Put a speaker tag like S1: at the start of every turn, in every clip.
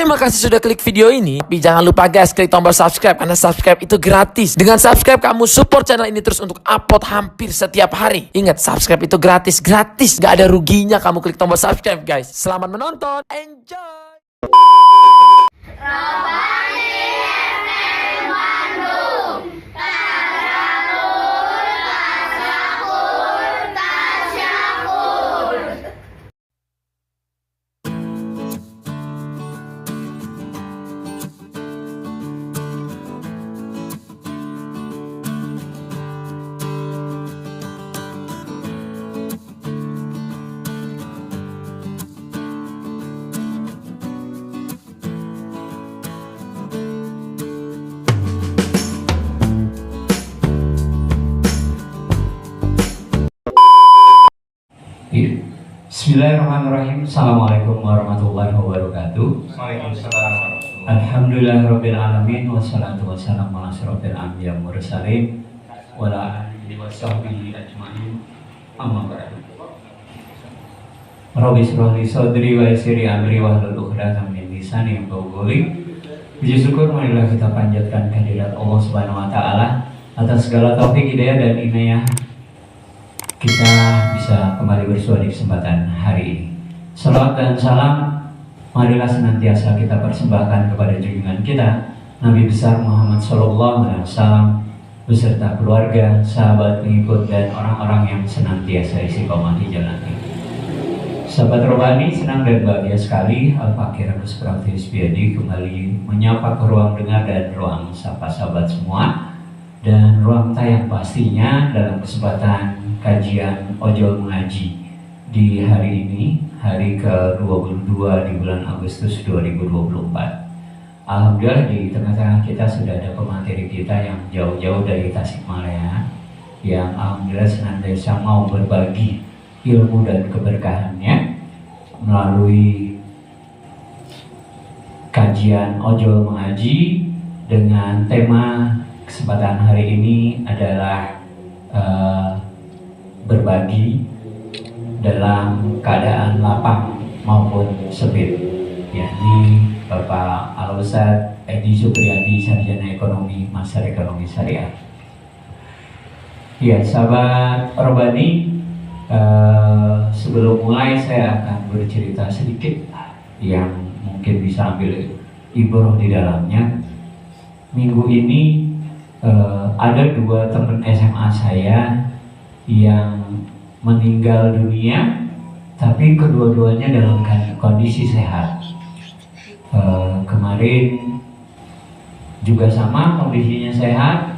S1: Terima kasih sudah klik video ini. Tapi jangan lupa guys, klik tombol subscribe karena subscribe itu gratis. Dengan subscribe kamu support channel ini terus untuk upload hampir setiap hari. Ingat, subscribe itu gratis. Gak ada ruginya kamu klik tombol subscribe guys. Selamat menonton. Enjoy.
S2: Bismillahirrahmanirrahim. Assalamualaikum warahmatullahi wabarakatuh. Alhamdulillahirabbil alamin wassalatu wassalamu ala asyrofil anbiya'i wal mursalin wa ala alihi washabbihi ajmain. Amma ba'du. Rabbi shrah li sadri wa yassir li amri wahlul 'uqdatam min lisani yafqahu qawli. Puji syukur marilah kita panjatkan kehadirat Allah Subhanahu wa taala atas segala taufik, hidayah dan inayah kita bisa kembali bersua di kesempatan hari ini. Salawat dan salam marilah senantiasa kita persembahkan kepada junjungan kita Nabi besar Muhammad SAW beserta keluarga, sahabat, pengikut dan orang-orang yang senantiasa istiqomah di jalan ini. Sahabat Robani, senang dan bahagia sekali Al-Fakir harus praktis biadi kembali menyapa ke ruang dengar dan ruang sapa sahabat semua, dan ruang tayang pastinya dalam kesempatan kajian Ojol Mengaji di hari ini, hari ke-22 di bulan Agustus 2024. Alhamdulillah di tengah-tengah kita sudah ada pemateri kita yang jauh-jauh dari Tasikmalaya, yang alhamdulillah senantiasa mau berbagi ilmu dan keberkahannya melalui kajian Ojol Mengaji dengan tema kesempatan hari ini adalah berbagi dalam keadaan lapang maupun sempit, yakni Bapak Al-Ustadz Edi Supriyadi, Sarjana Ekonomi, Master Ekonomi Syariah. Ya, sahabat Robani, sebelum mulai saya akan bercerita sedikit yang mungkin bisa ambil ibrah di dalamnya. Minggu ini ada dua teman SMA saya yang meninggal dunia, tapi kedua-duanya dalam kondisi sehat. Kemarin juga sama kondisinya sehat,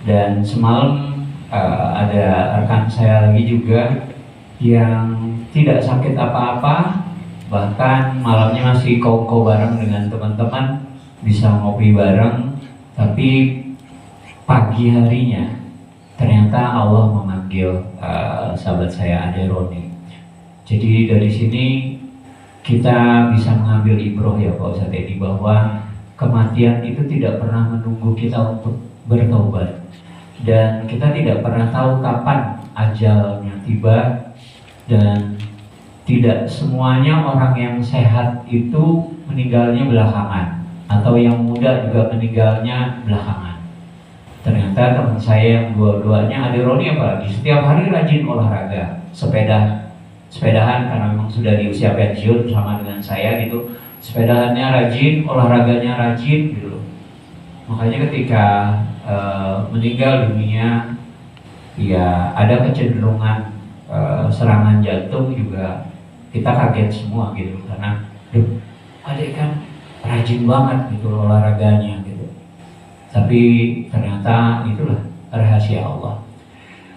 S2: dan semalam ada rekan saya lagi juga yang tidak sakit apa-apa, bahkan malamnya masih kongko bareng dengan teman-teman, bisa ngopi bareng, tapi pagi harinya ternyata Allah memanggil sahabat saya Ade Roni. Jadi dari sini kita bisa mengambil ibrah ya Pak Ustadz Edi, bahwa kematian itu tidak pernah menunggu kita untuk bertobat, dan kita tidak pernah tahu kapan ajalnya tiba, dan tidak semuanya orang yang sehat itu meninggalnya belakangan, atau yang muda juga meninggalnya belakangan. Ternyata teman saya yang dua-duanya, Ade Roni apalagi, setiap hari rajin olahraga, sepedahan karena memang sudah di usia pensiun sama dengan saya gitu. Sepedahannya rajin, olahraganya rajin gitu. Makanya ketika meninggal dunia, ya ada kecenderungan serangan jantung juga, kita kaget semua gitu, karena Ade kan rajin banget gitu olahraganya gitu. Tapi ternyata itulah rahasia Allah.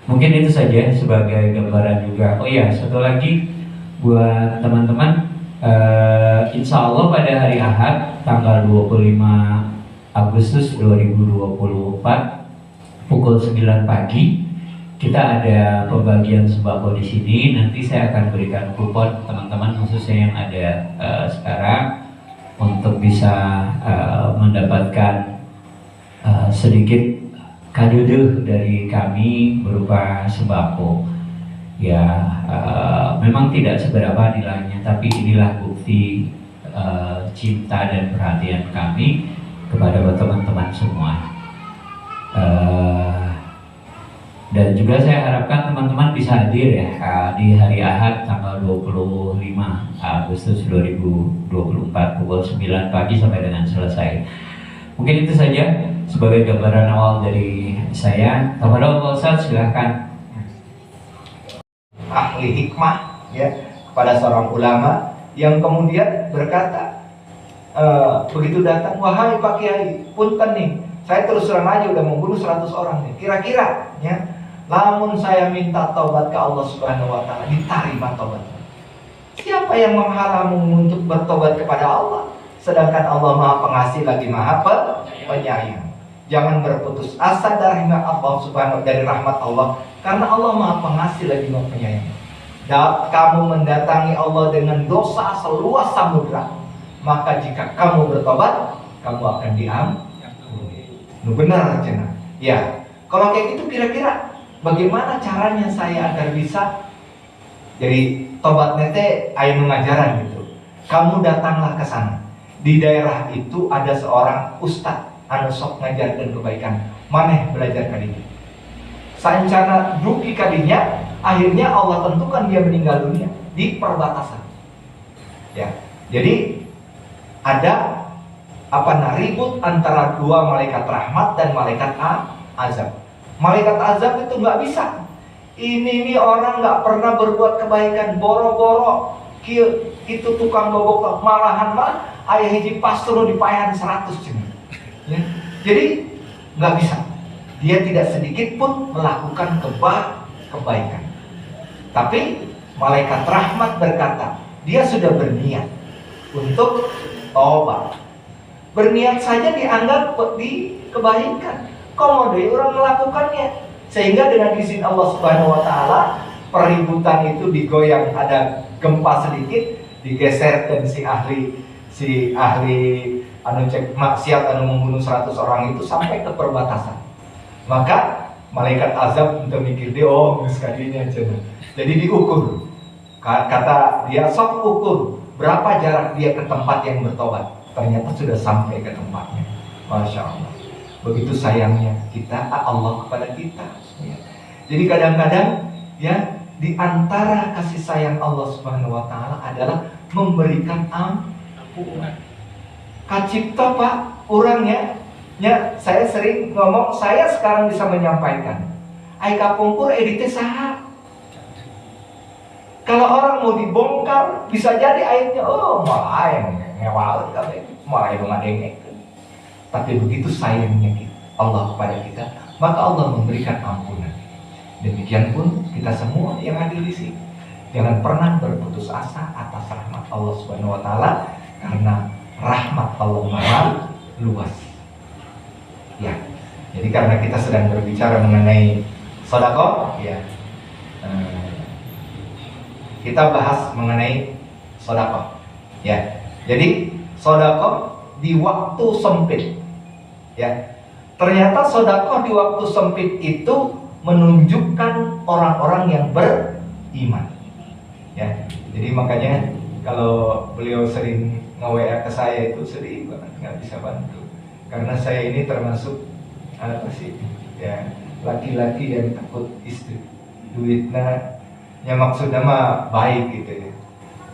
S2: Mungkin itu saja sebagai gambaran juga. Oh ya, satu lagi buat teman-teman, insya Allah pada hari Ahad tanggal 25 Agustus 2024 pukul 9 pagi kita ada pembagian sembako di sini. Nanti saya akan berikan kupon teman-teman khususnya yang ada sekarang untuk bisa mendapatkan sedikit kado dari kami berupa sembako. Ya, memang tidak seberapa nilainya, tapi inilah bukti cinta dan perhatian kami kepada teman-teman semua. Dan juga saya harapkan teman-teman bisa hadir ya di hari Ahad tanggal 25 Agustus 2024 pukul 9 pagi sampai dengan selesai. Mungkin itu saja sebagai gambaran awal dari saya. Kepada Pak Ustadz silahkan.
S3: Ahli hikmah ya, kepada seorang ulama yang kemudian berkata, begitu datang, wahai Pak Kiai, punten nih, saya terus terang aja udah membunuh 100 orang nih. Kira-kira ya, lamun saya minta taubat ke Allah Subhanahu wa taala, diterima taubatnya. Siapa yang menghalangi untuk bertobat kepada Allah? Sedangkan Allah Maha Pengasih lagi Maha Penyayang. Jangan berputus asa dari rahmat Allah Subhanahu dari rahmat Allah, karena Allah Maha Pengasih lagi Maha Penyayang. Dan kamu mendatangi Allah dengan dosa seluas samudra, maka jika kamu bertobat, kamu akan diampuni. Benar aja. Ya, kalau kayak gitu kira-kira bagaimana caranya saya agar bisa jadi tobat nete ayo mengajaran gitu. Kamu datanglah ke sana. Di daerah itu ada seorang ustadz anu sok ngajarkan kebaikan. Maneh belajar kadinya. Saencana dugi kadinya, akhirnya Allah tentukan dia meninggal dunia di perbatasan. Ya. Jadi ada ribut antara dua malaikat rahmat dan malaikat azab. Malaikat azab itu nggak bisa. Ini orang nggak pernah berbuat kebaikan, boro-boro itu tukang bobok, malahan ayah hiji pastro dipayahan 100 cuma. Ya. Jadi nggak bisa. Dia tidak sedikit pun melakukan kebaikan. Tapi malaikat rahmat berkata, dia sudah berniat untuk tobat. Berniat saja dianggap di kebaikan. Komode orang melakukannya, sehingga dengan izin Allah Subhanahu wa taala peributan itu digoyang, ada gempa sedikit, digeserkan si ahli anu cek maksiat anu membunuh 100 orang itu sampai ke perbatasan. Maka malaikat azab untuk mikir dia, oh sekalinya aja. Jadi diukur. Kata dia, sok ukur berapa jarak dia ke tempat yang bertobat. Ternyata sudah sampai ke tempatnya. Masya Allah. Begitu sayangnya kita Allah kepada kita. Ya. Jadi kadang-kadang ya, di antara kasih sayang Allah Subhanahu wa taala adalah memberikan ampunan. Kacipta Pak, orangnya ya, saya sering ngomong, saya sekarang bisa menyampaikan. Ai kapungkur edite saha. Kalau orang mau dibongkar, bisa jadi airnya, oh malah yang ngewal, malah yang ngadengek. Tapi begitu sayangnya Allah kepada kita, maka Allah memberikan ampunan. Demikian pun kita semua yang hadir di sini, jangan pernah berputus asa atas rahmat Allah Subhanahu wa taala, karena rahmat Allah Maha luas. Ya. Jadi karena kita sedang berbicara mengenai sedekah, ya. Kita bahas mengenai sedekah. Ya. Jadi sedekah di waktu sempit. Ya. Ternyata sedekah di waktu sempit itu menunjukkan orang-orang yang beriman. Ya. Jadi makanya kalau beliau sering nge-WA ke saya itu sedih banget, nggak bisa bantu. Karena saya ini termasuk ya, laki-laki yang takut istri duitnya, ya maksudnya mah baik gitu ya.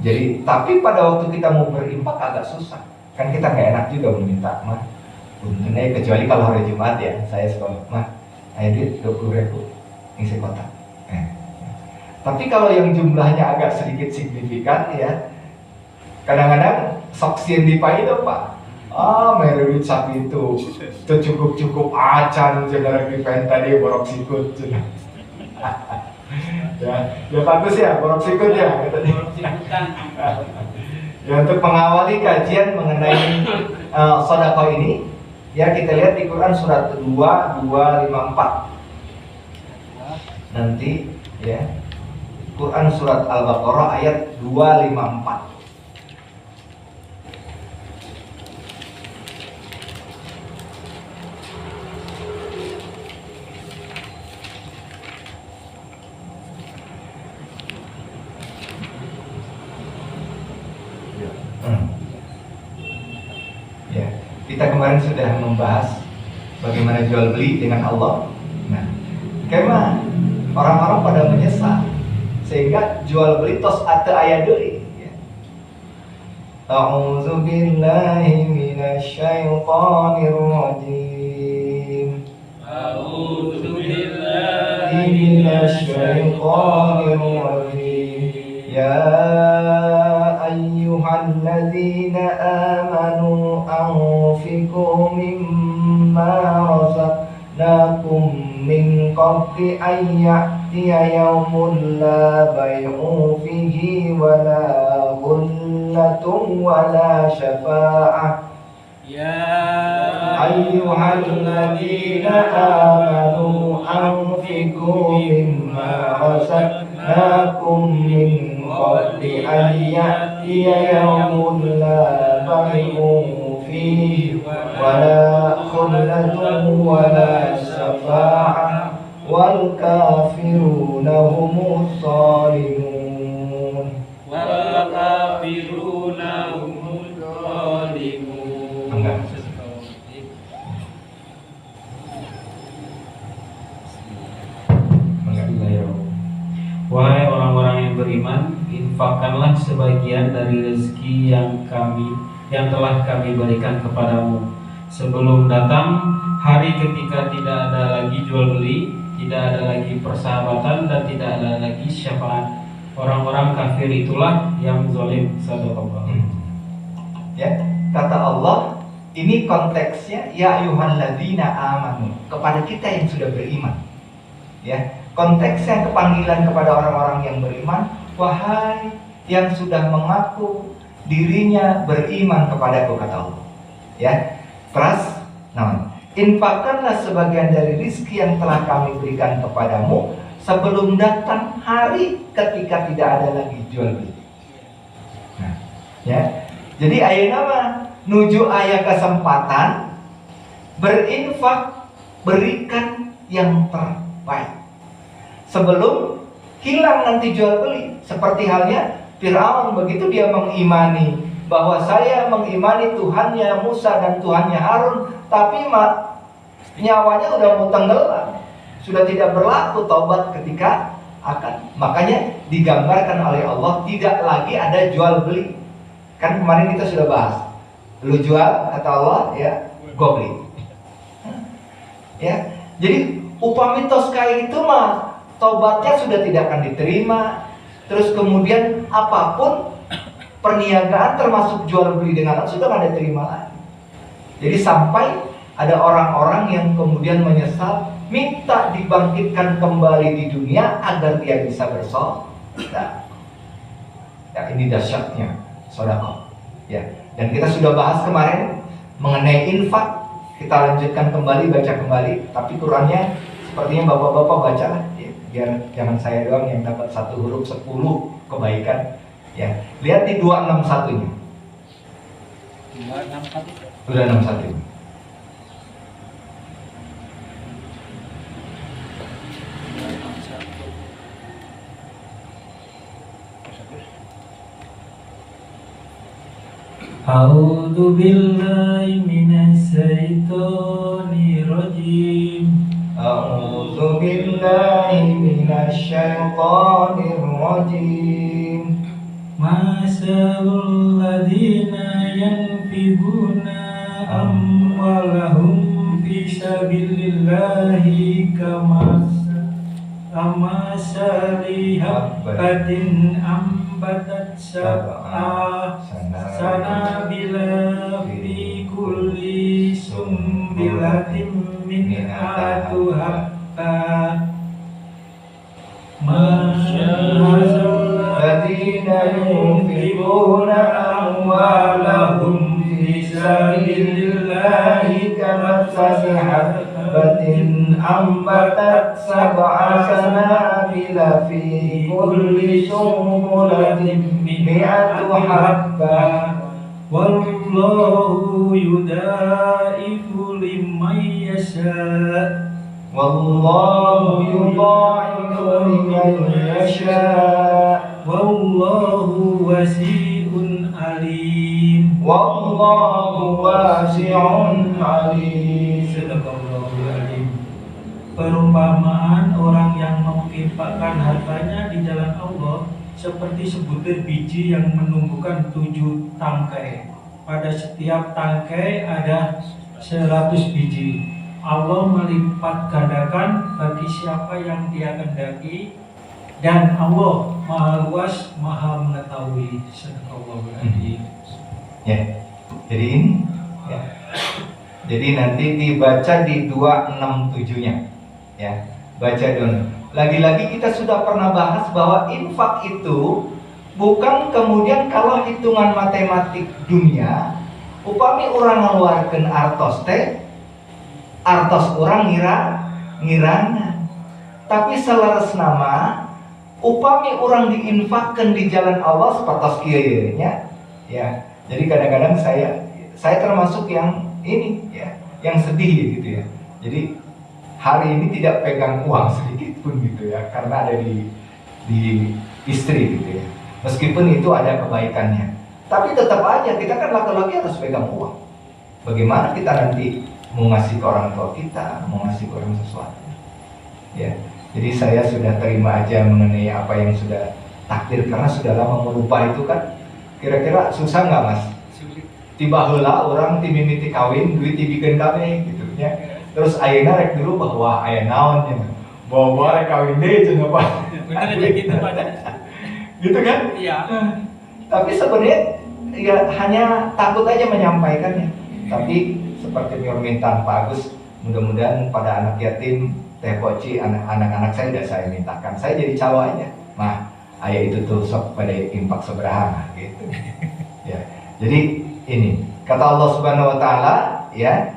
S3: Jadi tapi pada waktu kita mau berinfak agak susah, kan kita nggak enak juga meminta mah. Untungnya kecuali kalau hari Jumat ya, saya sekolah mah, ayo duit 20.000 ngisi kotak. Tapi kalau yang jumlahnya agak sedikit signifikan ya, kadang-kadang saksian dipai itu Pak. Meruit sapi itu cukup acan jenderal di tadi borok sikut. Ya bagus ya borok sikut ya. Ya untuk mengawali kajian mengenai sedekah ini, ya kita lihat di Quran surat 254. Nanti ya, Quran surat Al-Baqarah ayat 254. Ya, kita kemarin sudah membahas bagaimana jual beli dengan Allah. Nah, kemah orang-orang pada menyesal sehingga jual beli tos atau aya deui. Ya. A'udzu billahi minasyaitonir rajim.
S4: A'udzu billahi
S3: minasyaitonir rajim. Ya ayyuhalladzina amanu anfiqu mimma razaqnakum min qabli an ya'tiya yawmun la bay'un fihi wa la ghullatun wa la syafa'ah. Ayyuhalladzina amanu anfiqu mimma razaqnakum min qabli an ya'tiya yawmun la bay'un fihi wa la khullatun wa la syafa'ah wal kafiruna humus zalimun.
S4: wal kafiruna humuz zalimun.
S3: Enggak.
S5: Wahai orang-orang yang beriman, infakkanlah sebagian dari rezeki yang telah kami berikan kepadamu sebelum datang hari ketika tidak ada lagi jual beli, tidak ada lagi persahabatan, dan tidak ada lagi syafaat. Orang-orang kafir itulah yang zalim. Sadaqallah.
S3: Ya, kata Allah, ini konteksnya ya ayyuhalladzina amanu, kepada kita yang sudah beriman. Ya, konteksnya kepanggilan kepada orang-orang yang beriman, wahai yang sudah mengaku dirinya beriman kepadaku, kata Allah. Ya, terus, infakkanlah sebagian dari rizki yang telah kami berikan kepadamu sebelum datang hari ketika tidak ada lagi jual beli. Nah, ya, jadi ayat nama nuju ayat kesempatan berinfak, berikan yang terbaik sebelum hilang nanti jual beli. Seperti halnya Firaun, begitu dia mengimani bahwa saya mengimani Tuhannya Musa dan Tuhannya Harun, tapi nyawanya udah mau tenggelam, sudah tidak berlaku taubat ketika akan. Makanya digambarkan oleh Allah tidak lagi ada jual beli. Kan kemarin kita sudah bahas, lu jual kata Allah, ya gua beli. Ya, jadi upami tos kayak itu mah tobatnya sudah tidak akan diterima. Terus kemudian apapun perniagaan termasuk jual beli dengan Allah sudah tidak diterima lagi. Jadi sampai ada orang-orang yang kemudian menyesal, minta dibangkitkan kembali di dunia agar dia bisa bersedekah. Ya, ini dahsyatnya sedekah. Ya, dan kita sudah bahas kemarin mengenai infak. Kita lanjutkan kembali, baca kembali. Tapi Qurannya sepertinya bapak-bapak baca lah, ya, biar jangan saya doang yang dapat satu huruf 10 kebaikan. Ya, lihat di 261-nya. 261.
S5: A'udzu billahi minasyaitonir rajim.
S3: A'udzu billahi minasyaitonir rajim.
S5: Masalul ladzina yanfiquna amwalahum fi sabilillahi kamasali habbatin ambatat sab'a sanabila fi kulli sumbilatin mi'atu habba.
S3: Alladzina yunfiquna amwalahum fi sabilillahi kamathali habbatin ambatat sab'a sanabila fi kulli sumbulatin mi'atu habba.
S5: Wallahu yudaifu liman yasha'.
S3: Wallahu yudha'ifu liman yasha'.
S5: Wallahu wasi'un alim.
S3: Wallahu Wallahu wasi'un alim.
S5: Sadaqallahul adzim. Perumpamaan orang yang menginfakkan hartanya di jalan Allah seperti sebutir biji yang menumbuhkan 7 tangkai. Pada setiap tangkai ada 100 biji. Allah melipat gandakan bagi siapa yang Dia kehendaki, dan Allah Maha Luas, Maha Mengetahui. Sadaqallahul adzim.
S3: Ya. Jadi ini ya. Jadi nanti dibaca di 267-nya. Ya. Baca dulu. Lagi-lagi kita sudah pernah bahas bahwa infak itu bukan kemudian kalau hitungan matematik dunia, upami orang ngeluarkan artos teh, artos orang ngirangan. Tapi selaras nama, upami orang diinfakkan di jalan Allah seperti kieu nya. Ya. Jadi kadang-kadang saya termasuk yang ini ya, yang sedih gitu ya. Jadi hari ini tidak pegang uang sedikit pun gitu ya, karena ada di istri gitu ya. Meskipun itu ada kebaikannya, tapi tetap aja kita kan laki-laki harus pegang uang. Bagaimana kita nanti mau ngasih ke orang tua kita, mau ngasih ke orang sesuatu? Ya, jadi saya sudah terima aja mengenai apa yang sudah takdir, karena sudah lama melupa itu kan. Kira-kira susah nggak mas? Tiba heula orang timimiti kawin, duit tibikeun kami gitu ya. Terus ayeuna rek dulu bahwa aya naon nya. Bawa rek kawin deui cenah Pak.
S4: Benar aja gitu Pak.
S3: Gitu kan?
S4: Iya.
S3: Tapi sebenarnya ya hanya takut aja menyampaikannya. Tapi seperti permintaan Pak Agus, mudah-mudahan pada anak yatim Teh Poci, anak-anak saya sudah saya mintakan. Saya jadi cawanya. Mah, ayah itu tuh sok pada impak seberapa gitu. Ya. Jadi ini kata Allah Subhanahu wa taala ya,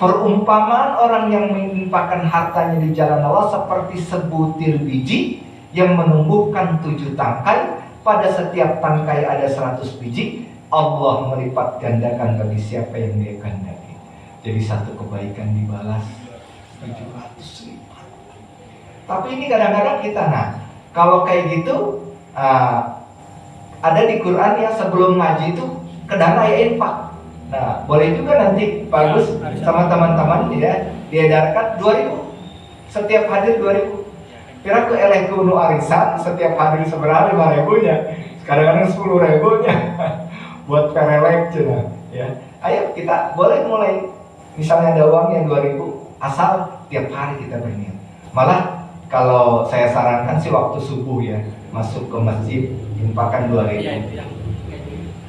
S3: perumpamaan orang yang menginfakkan hartanya di jalan Allah seperti sebutir biji yang menumbuhkan 7 tangkai. Pada setiap tangkai ada 100 biji. Allah melipat gandakan bagi siapa yang Dia kehendaki. Jadi satu kebaikan dibalas 700 lipat. Tapi ini kadang-kadang kita kalau kayak gitu ada di Quran ya, sebelum ngaji itu kedana ya infak. Nah, boleh juga nanti bagus sama teman-teman ya diedarkan 2.000 setiap hadir 2.000. Kira ke eleh kuno arisan setiap hadir seberapa 5.000-nya. Kadang-kadang 10.000-nya buat perelek cina ya. Ayo kita boleh mulai, misalnya ada uangnya 2.000, asal tiap hari kita berniat. Malah kalau saya sarankan sih waktu subuh ya, masuk ke masjid infakkan 2.000.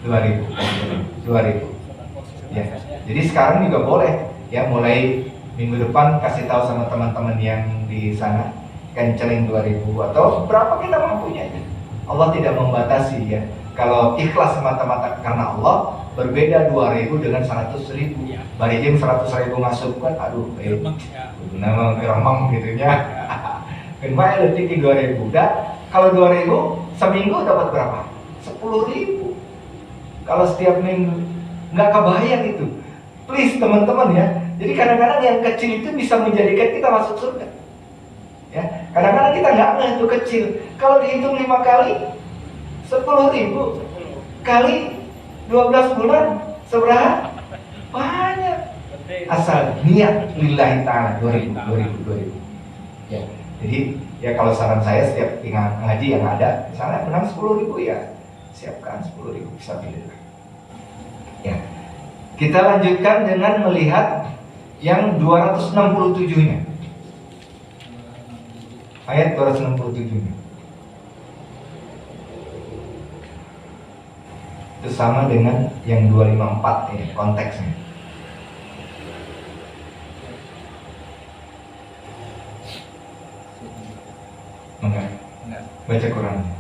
S3: 2.000. Ya. Jadi sekarang juga boleh ya, mulai minggu depan kasih tahu sama teman-teman yang di sana kenceling 2.000 atau berapa kita mampunya ya. Allah tidak membatasi ya. Kalau ikhlas semata-mata karena Allah, berbeda 2.000 dengan 100.000. Bari jam 100.000 masuk kan, aduh, nama keremang gitunya. Kenapa detik 2.000? Dah, kalau 2.000 seminggu dapat berapa? 10.000. Kalau setiap minggu nggak kebayang itu. Please teman-teman ya. Jadi kadang-kadang yang kecil itu bisa menjadikan kita masuk surga. Ya, kadang-kadang kita nggak ngeh itu kecil. Kalau dihitung 5 kali 10.000 kali 12 bulan seberapa? Banyak. Asal niat lillahi ta'ala 2.000. Ya. Jadi ya kalau saran saya setiap tinggal ngaji yang ada, misalnya menang 10.000 ya siapkan 10.000 bisa pilih. Ya. Kita lanjutkan dengan melihat yang 267-nya. Ayat 267-nya. Itu sama dengan yang 254 ya, konteksnya. Enggak. Baca Qurannya.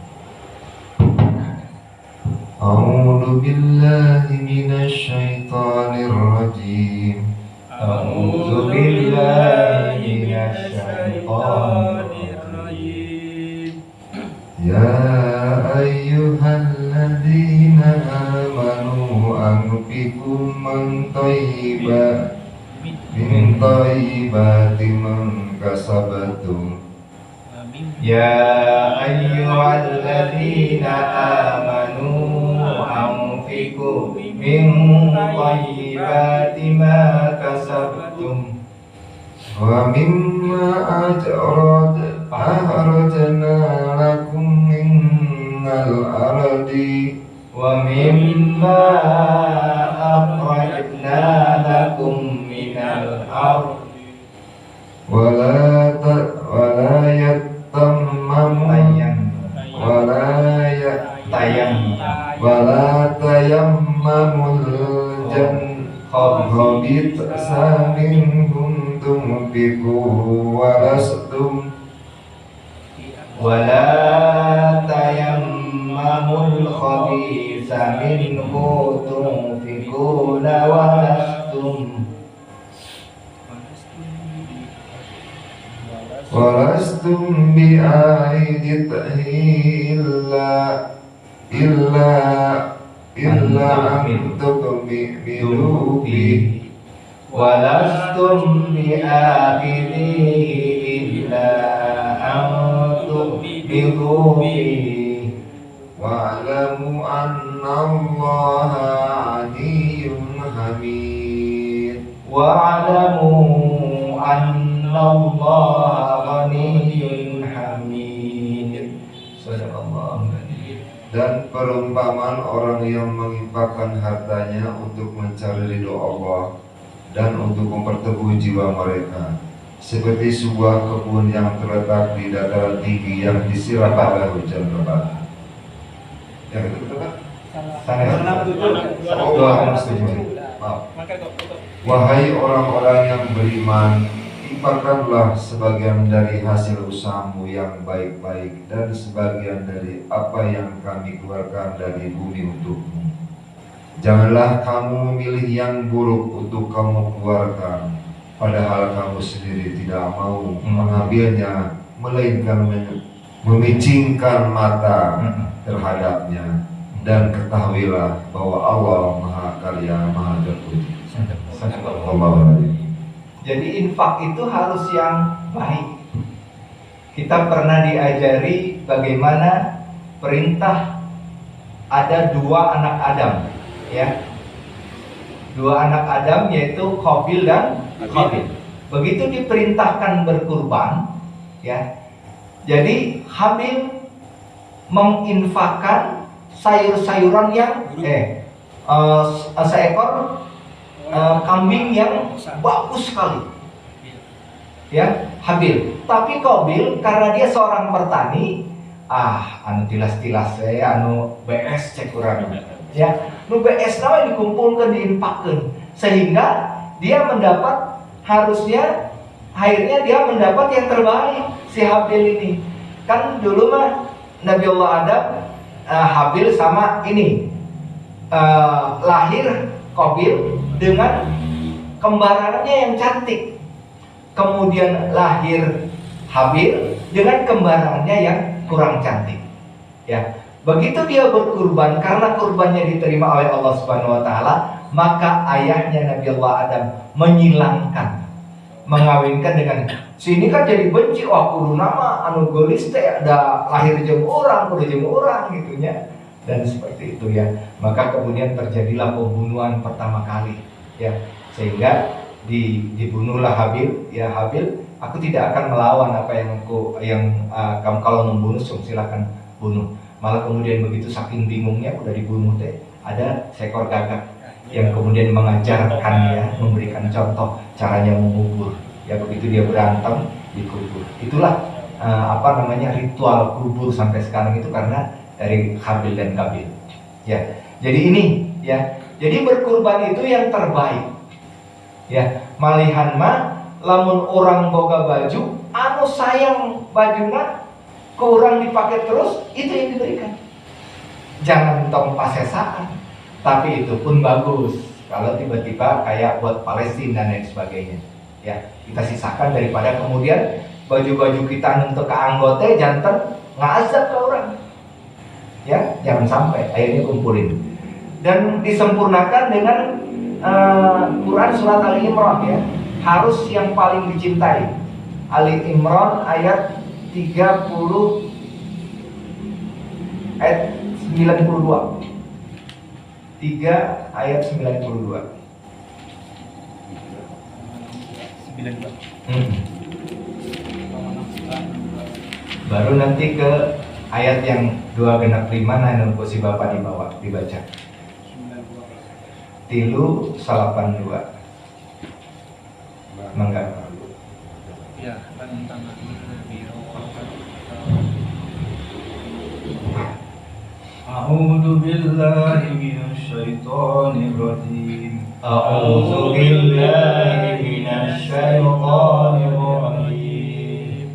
S6: A'udzu billahi minasy syaithanir rajim.
S3: A'udzu billahi minasy syaithanir rajim.
S6: Ya ayyuhalladzina amanu anfiqu min thayyibati man kasabtum.
S3: Ya ayyuhalladzina amanu tunfiqu min thayyibati ma kasabtum
S6: wa mimma akhrajna lakum minal ardi
S3: wa mimma akhrajna lakum minal ardh
S6: wala yatammamu wala tayammamul khabitha minhum tunfiqu
S3: wala tayammamul khabitha minhu tunfiquna
S6: walastum bi'aidit illa antum bi'milu bi
S3: walastum bi'akhidhihi illa antum bi'rubi
S6: wa'lamu annallaha 'aliyyun hamid
S3: wa'lamu annallaha ghaniyyun hamid. Sadaqallahu adzim.
S6: Dan perumpamaan orang yang menginfakkan hartanya untuk mencari ridho Allah dan untuk memperteguh jiwa mereka, seperti sebuah kebun yang terletak di dataran tinggi yang disiram oleh hujan lebat. Yang itu betul kan? Maaf. Wahai orang-orang yang beriman, infakkanlah sebagian dari hasil usahamu yang baik-baik dan sebagian dari apa yang kami keluarkan dari bumi untukmu. Janganlah kamu memilih yang buruk untuk kamu keluarkan, padahal kamu sendiri tidak mau mengambilnya, melainkan memicingkan mata terhadapnya. Dan ketahuilah bahwa Allah Maha Karya, Maha Terpuji.
S3: Jadi infak itu harus yang baik. Kita pernah diajari bagaimana perintah ada dua anak Adam, ya. Dua anak Adam yaitu Qabil dan Habil. Begitu diperintahkan berkurban, ya. Jadi Habil menginfakkan sayur-sayuran yang seekor kambing yang bagus sekali, ya, Habil. Tapi Qabil karena dia seorang petani, anu tilas-tilas saya anu BS cek urang, ya, nu BS nama dikumpulkan diinfakkan sehingga dia mendapat, harusnya akhirnya dia mendapat yang terbaik. Si Habil ini kan dulu mah Nabi Allah Adam, Habil sama ini lahir Qabil dengan kembarannya yang cantik, kemudian lahir Habil dengan kembarannya yang kurang cantik, ya. Begitu dia berkurban, karena kurbannya diterima oleh Allah Subhanahu wa taala, maka ayahnya Nabi Allah Adam menyilangkan, mengawinkan dengan sini kan jadi benci, wah kudu nama anu geulis teh ada lahir jeung urang, kudu jeung urang gitu nya. Dan seperti itu, ya. Maka kemudian terjadilah pembunuhan pertama kali, ya, sehingga dibunuhlah Habil. Ya Habil, aku tidak akan melawan apa yang kamu kalau membunuh silakan bunuh. Malah kemudian begitu saking bingungnya udah dibunuh teh, ada seekor gagak yang kemudian mengajarkan, ya, memberikan contoh caranya mengubur. Ya begitu dia berantem dikubur. Itulah ritual kubur sampai sekarang itu karena dari Habil dan Qabil, ya. Jadi ini, ya, jadi berkurban itu yang terbaik, ya. Malihan mah lamun orang boga baju anu sayang bajuna kurang dipakai terus, itu yang diberikan. Jangan tong pasesaan, tapi itu pun bagus kalau tiba-tiba kayak buat Palestina dan lain sebagainya, ya. Kita sisakan daripada kemudian baju-baju kita untuk ke anggota jantan ngazab ke orang, ya. Jangan sampai, akhirnya kumpulin. Dan disempurnakan dengan Quran surat Ali Imran, ya. Harus yang paling dicintai. Ali Imran ayat 30 ayat 92. 3 ayat 92. Baru nanti ke ayat yang 2:5 nah posisi Bapak di bawah dibaca. 3:82. Mangga.
S4: Ya,
S7: A'udzu billahi minasyaitonir rajim.
S3: A'udzu billahi minasyaitonir rajim.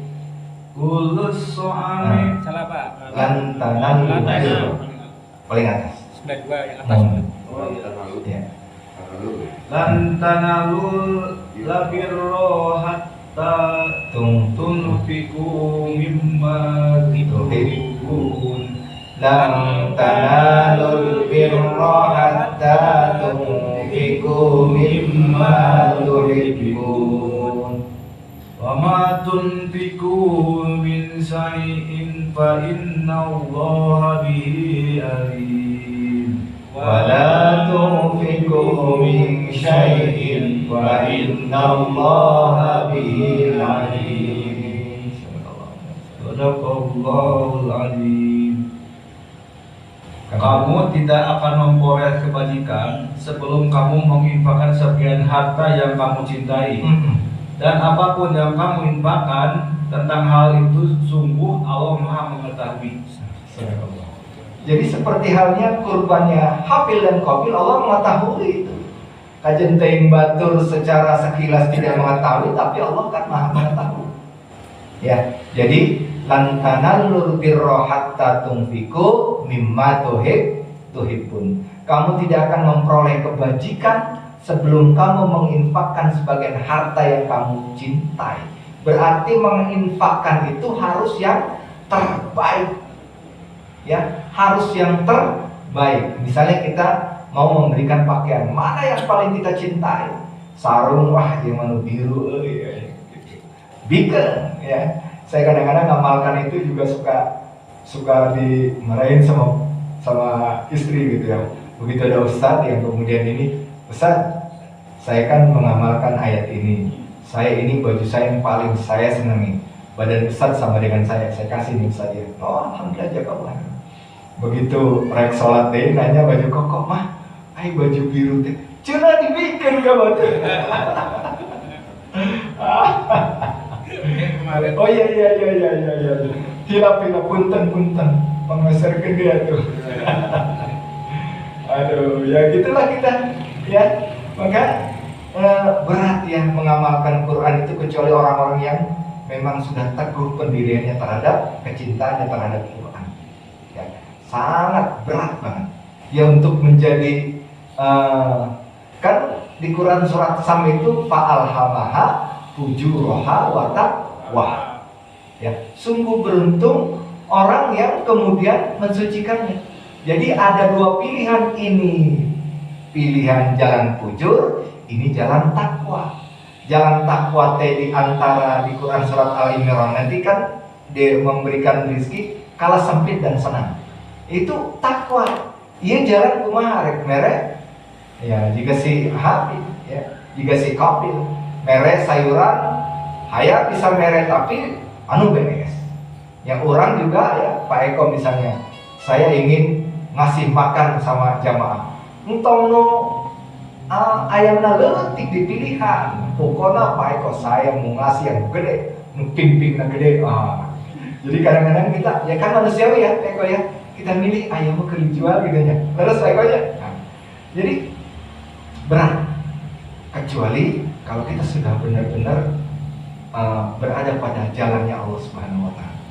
S7: Kullu su'ami
S4: salah Pak.
S3: Lantanan paling atas.
S4: 92 yang atas.
S3: Ya.
S7: lan tanalul labirra hatta tunfiqu mimma tuhibbun.
S3: Lan tanalul birra hatta tunfiqu mimma tuhibbun.
S7: Wa ma tunfiqu min syai'in fa innallaha bihi alim.
S3: Wala tunfiqu min syai'in fa innallaha bihi alim.
S7: Sadaqallahul alim. Kamu tidak akan memperoleh kebajikan sebelum kamu menginfakkan sebagian harta yang kamu cintai. Dan apapun yang kamu infakkan tentang hal itu, sungguh Allah Maha mengetahui.
S3: Jadi seperti halnya kurbannya Habil dan Qabil, Allah mengetahui itu. Kajen teing batur secara sekilas tidak mengetahui, tapi Allah kan Maha mengetahui. Ya, jadi lan tanalul birra hatta tunfiqu mimma tuhibbun. Kamu tidak akan memperoleh kebajikan sebelum kamu menginfakkan sebagian harta yang kamu cintai. Berarti menginfakkan itu harus yang terbaik. Ya, harus yang terbaik. Misalnya kita mau memberikan pakaian, mana yang paling kita cintai? Sarung, wah yang mana biru, bikin, ya. Saya kadang-kadang ngamalkan itu juga suka dimarahin sama istri gitu ya. Begitu ada ustadz yang kemudian ini, ustadz, saya kan mengamalkan ayat ini. Saya ini baju saya yang paling saya senangi. Badan ustadz sama dengan saya kasih nih ustadz ya. Oh, alhamdulillah jazakallah. Begitu rek sholat deh nanya baju koko mah, ay baju biru teh, cina dibikin kamu tuh. Oh iya, hilap punten pengeser gede tuh. Aduh, ya gitulah kita, ya. Maka berat ya mengamalkan Quran itu kecuali orang-orang yang memang sudah teguh pendiriannya terhadap kecintaannya terhadap Quran. Ya, sangat berat banget. Ya untuk menjadi kan di Quran surat Sam itu fa'alhamaha fujuraha wa taqwa. Ya, sungguh beruntung orang yang kemudian mensucikannya. Jadi ada dua pilihan, ini pilihan jalan fujur, ini jalan takwa. Jalan takwa di antara di Quran surat Al-Imran nanti kan dia memberikan rezeki kala sempit dan senang. Itu takwa. Iya jalan kumaha rek mere. Ya, jika si Habib ya, jika si Qabil mere sayuran hayat bisa mere tapi anu beres. Yang orang juga ya Pak Eko misalnya, saya ingin ngasih makan sama jamaah. Entong no ayamna leutik dipilihan. Pokoknya Pak Eko saya mau ngasih yang gede, pimpingnya gede. Jadi kadang-kadang kita ya kan manusiawi ya Pak Eko ya, kita milih ayam mau dijual gitu ya. Terus Pak Eko ya. Jadi berat. Kecuali kalau kita sudah benar-benar berada pada jalannya Allah Subhanahu wa taala.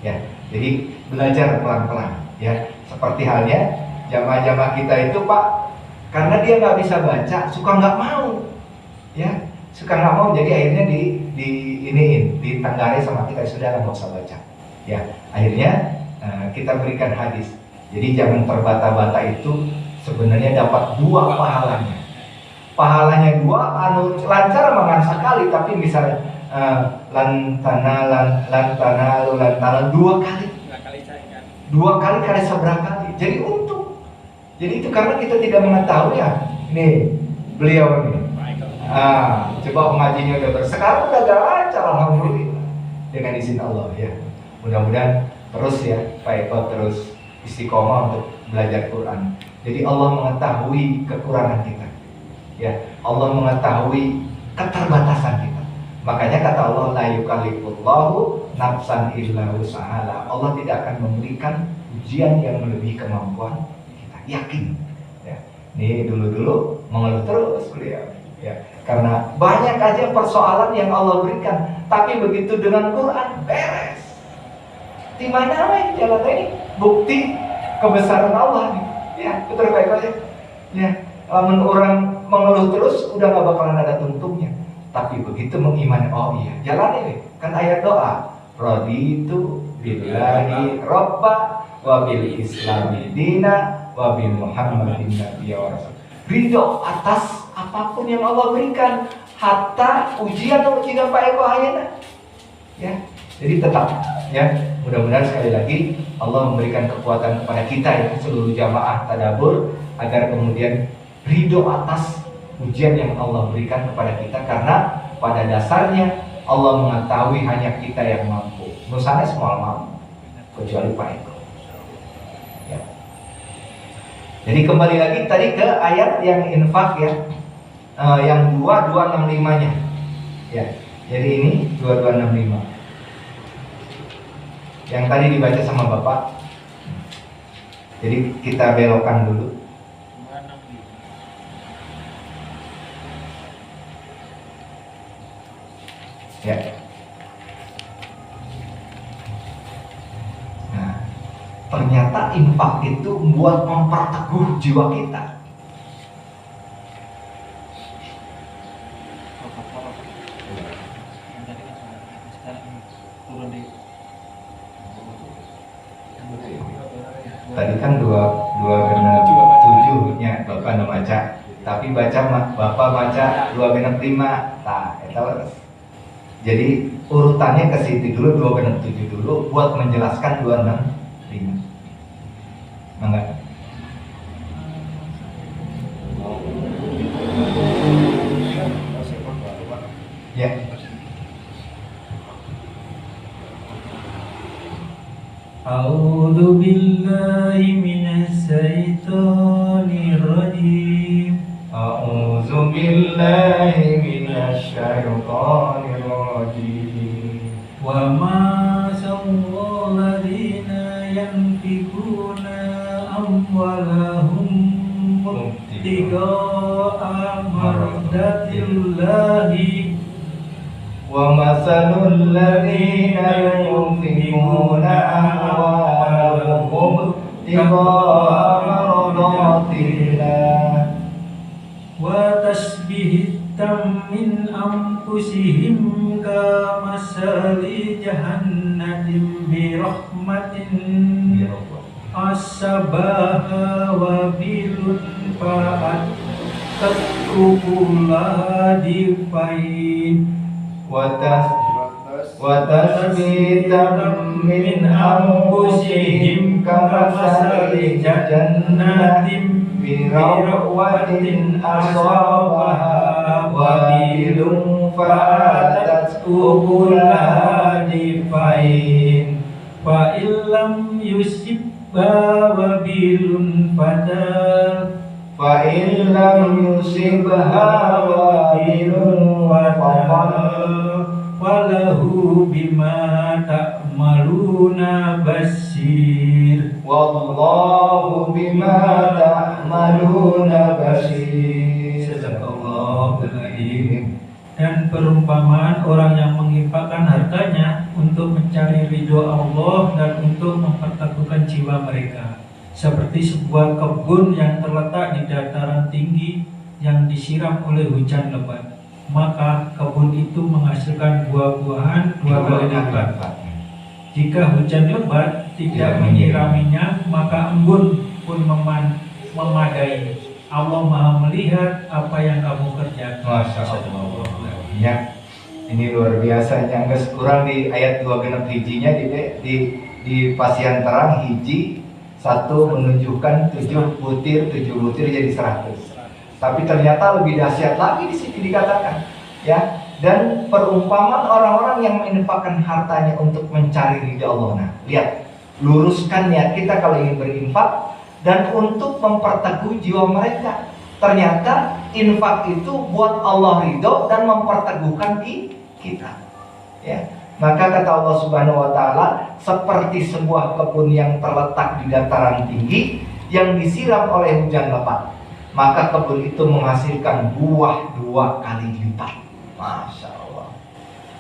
S3: Ya, jadi belajar pelan-pelan ya. Seperti halnya jamaah-jamaah kita itu Pak, karena dia nggak bisa baca, suka nggak mau. Ya, suka nggak mau jadi akhirnya ditanggari sama kita, sudah nggak usah baca. Ya, akhirnya kita berikan hadis. Jadi jangan terbata-bata, itu sebenarnya dapat dua pahalanya. Pahalanya dua, lancar mangan sekali, tapi misalnya lantana dua kali kali seberapa kali, jadi untung Jadi itu karena kita tidak mengetahui ya. Nih, beliau nih. Coba pengajinya udah sekarang udah gak lancar, alhamdulillah. Dengan izin Allah ya. Mudah-mudahan terus ya, Pak Eko terus istiqomah untuk belajar Quran. Jadi Allah mengetahui kekurangan kita. Ya, Allah mengetahui keterbatasan kita. Makanya kata Allah, la yukallifullahu nafsan illa wus'aha. Allah tidak akan memberikan ujian yang melebihi kemampuan kita. Yakin. Ya. Nih dulu-dulu mengeluh terus beliau. Ya. Karena banyak aja persoalan yang Allah berikan, tapi begitu dengan Quran beres. Di mana jalan ini? Bukti kebesaran Allah nih. Ya, betul baik aja. Ya, lamun orang mengeluh terus udah gak bakalan ada tuntungnya. Tapi begitu mengimani, oh iya, jalan ini kan ayat doa. Raditu billahi robba wa bil islami dina wa bil muhammadin nabiyya wa rasul. Ridho atas apapun yang Allah berikan, hatta ujian atau ujian Pak Eko ayana. Ya, jadi tetap ya, mudah-mudahan sekali lagi Allah memberikan kekuatan kepada kita ya, seluruh jamaah tadabbur, agar kemudian ridho atas ujian yang Allah berikan kepada kita, karena pada dasarnya Allah mengetahui hanya kita yang mampu. Nusana semua mampu kecuali Pak Eko. Ya. Jadi kembali lagi tadi ke ayat yang infak ya, yang 2265-nya. Ya. Jadi ini 2265. Yang tadi dibaca sama Bapak. Jadi kita belokkan dulu. Ya. Nah, ternyata infak itu buat memperteguh jiwa kita. Tadi kan dua genep 7-nya Bapak no baca, tapi Bapak baca 2 genep 5. Nah, itu jadi urutannya ke situ dulu, 2 genep 7 dulu buat menjelaskan 265. Mangga. Ya.
S5: A'udzu billahi minas syaitonir rajim.
S3: A'udzu billahi minasy syaithanir rajim.
S5: Wa ma sawwal ladzina yanfikuna amwalahum mubtigaa mardatillahi
S3: Wa masalul ladzina yunfiquna amwalahum ibtigaa mardatillah
S5: wa tasbihtam min anfusihim kamasali jahannatin bi rahmatin asabaha wa bilun fa'at tatrukulah difain
S3: wa tasbitan min anfusihim kamasali jannatin bi rahmatin asabaha wabilun fa'atat ukulaha difain fa illam yusibha wabilun fadal
S6: fa in lam yusibha wabilun
S5: walahu bima ta'maluna basir
S6: wallahu bima ta'maluna basir.
S5: Sadaqallahul. Dan perumpamaan orang yang menginfakkan hartanya untuk mencari ridho Allah dan untuk memperteguhkan jiwa mereka, seperti sebuah kebun yang terletak di dataran tinggi yang disiram oleh hujan lebat, maka kebun itu menghasilkan buah-buahan 2 kali lipat. Jika hujan lebat tidak menyiraminya, maka embun pun memadai. Allah Maha melihat apa yang kamu kerjakan.
S3: Masya Allah. Ya, ini luar biasa. Yang kurang di ayat 2 genep hijinya di pasian terang hiji Satu menunjukkan 7 butir jadi 100. Tapi ternyata lebih dahsyat lagi di sini dikatakan, ya. Dan perumpamaan orang-orang yang menginfakkan hartanya untuk mencari ridha Allah. Nah, lihat, luruskan niat kita kalau ingin berinfak dan untuk memperteguh jiwa mereka. Ternyata infak itu buat Allah ridho dan memperteguhkan kita. Ya. Maka kata Allah Subhanahu wa taala, seperti sebuah kebun yang terletak di dataran tinggi yang disiram oleh hujan lebat, maka kebun itu menghasilkan buah 2 kali lipat. Masya Allah.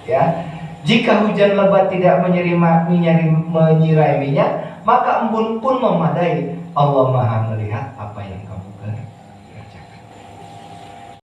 S3: Ya, jika hujan lebat tidak menyiraminya, maka embun pun memadai. Allah Maha melihat apa yang kamu